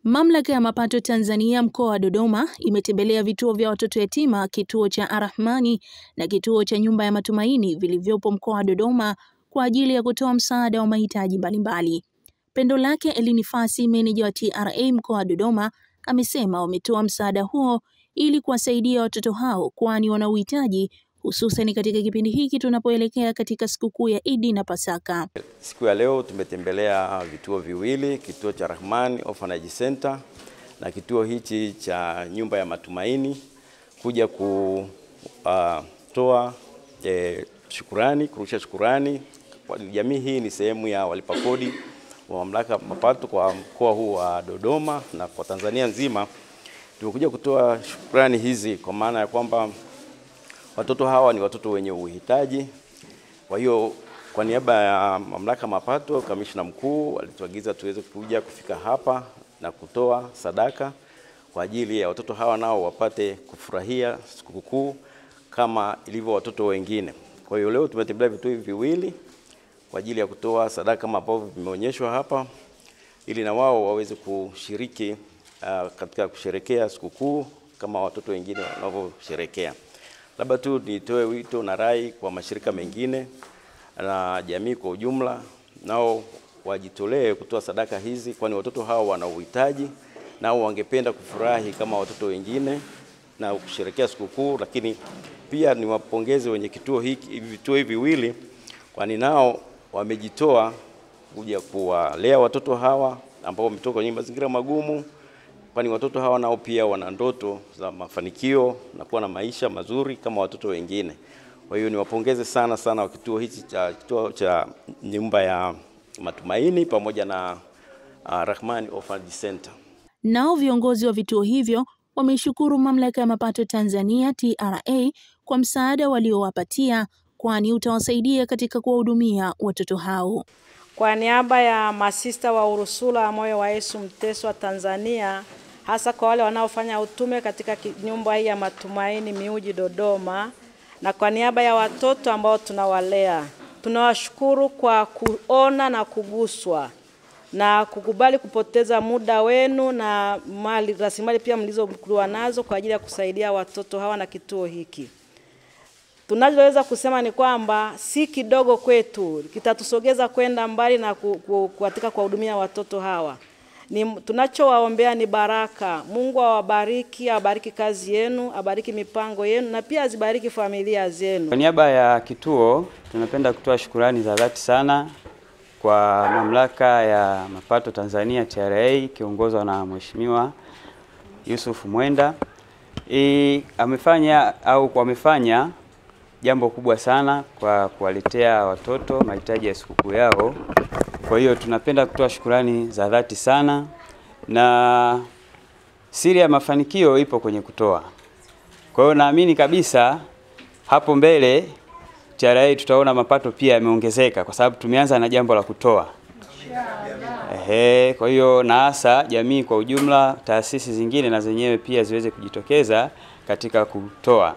Mamlaka ya Mapato Tanzania mkoa wa Dodoma imetembelea vituo vya watoto yatima, kituo cha Arrahmani na kituo cha Nyumba ya Matumaini vilivyopo mkoa wa Dodoma kwa ajili ya kutoa msaada wa mahitaji mbalimbali. Pendo Lake Elinifasi, meneja wa TRA mkoa wa Dodoma, amesema wametoa msaada huo ili kuwasaidia watoto hao kwani wana uhitaji, hususan katika kipindi hiki tunapoelekea katika sikukuu ya Idi na Pasaka. Siku ya leo tumetembelea vituo viwili, kituo cha Rahmani Orphanage Center na kituo hichi cha Nyumba ya Matumaini, kuja kutoa shukurani, kurusha shukurani. Jamii hii ni sehemu ya walipa kodi wa mamlaka mapato kwa mkoa huu wa Dodoma na kwa Tanzania nzima. Tumekuja kutoa shukrani hizi kwa maana ya kwamba watoto hawa ni watoto wenye uhitaji. Kwa hiyo kwa niaba ya mamlaka mapato, kamishna mkuu alituagiza tuweze kuja kufika hapa na kutoa sadaka kwa ajili ya watoto hawa nao wapate kufurahia sikukuu kama ilivyo watoto wengine. Kwa hiyo leo tumetembelea vituo viwili kwa ajili ya kutoa sadaka kama ambavyo vimeonyeshwa hapa, ili na wao waweze kushiriki katika kusherekea sikukuu kama watoto wengine wanavyosherekea. Labda tu nitoe wito na rai kwa mashirika mengine na jamii kwa ujumla, nao wajitolee kutoa sadaka hizi, kwani watoto hao wana uhitaji nao wangependa kufurahi kama watoto wengine na kusherekea sikukuu. Lakini pia niwapongeze wenye kituo hiki, vituo hivi viwili, kwani nao wamejitoa kuja kuwalea watoto hawa ambao wametoka kwenye mazingira magumu, kwani watoto hawa nao pia wana ndoto za mafanikio na kuwa na maisha mazuri kama watoto wengine. Kwa hiyo niwapongeze sana wa kituo hichi cha Nyumba ya Matumaini pamoja na Rahmani Orphanage Center. Nao viongozi wa vituo hivyo wameshukuru Mamlaka ya Mapato Tanzania TRA kwa msaada waliowapatia, kwani utawasaidia katika kuwahudumia watoto hao. Kwa niaba ya masista wa Urusula Moyo wa Yesu Mteswa Tanzania, hasa kwa wale wanaofanya utume katika nyumba hii ya Matumaini Miuji Dodoma, na kwa niaba ya watoto ambao tunawalea, tunawashukuru kwa kuona na kuguswa na kukubali kupoteza muda wenu na rasilimali pia mlizokuwa nazo kwa ajili ya kusaidia watoto hawa na kituo hiki. Tunachoweza kusema ni kwamba si kidogo kwetu, kitatusogeza kwenda mbali na katika kuwahudumia watoto hawa. Tunachowaombea ni baraka. Mungu awabariki, abariki kazi yenu, abariki mipango yenu na pia azibariki familia zenu. Kwa niaba ya kituo tunapenda kutoa shukrani za dhati sana kwa Mamlaka ya Mapato Tanzania TRA kiongozwa na Mheshimiwa Yusuf Mwenda. Wamefanya jambo kubwa sana kwa kuwaletea watoto mahitaji ya sikukuu yao. Kwa hiyo tunapenda kutoa shukrani za dhati sana, na siri ya mafanikio ipo kwenye kutoa. Kwa hiyo naamini kabisa hapo mbele TRA tutaona mapato pia yameongezeka kwa sababu tumeanza na jambo la kutoa. Kwa hiyo na hasa jamii kwa ujumla, taasisi zingine na zenyewe pia ziweze kujitokeza katika kutoa.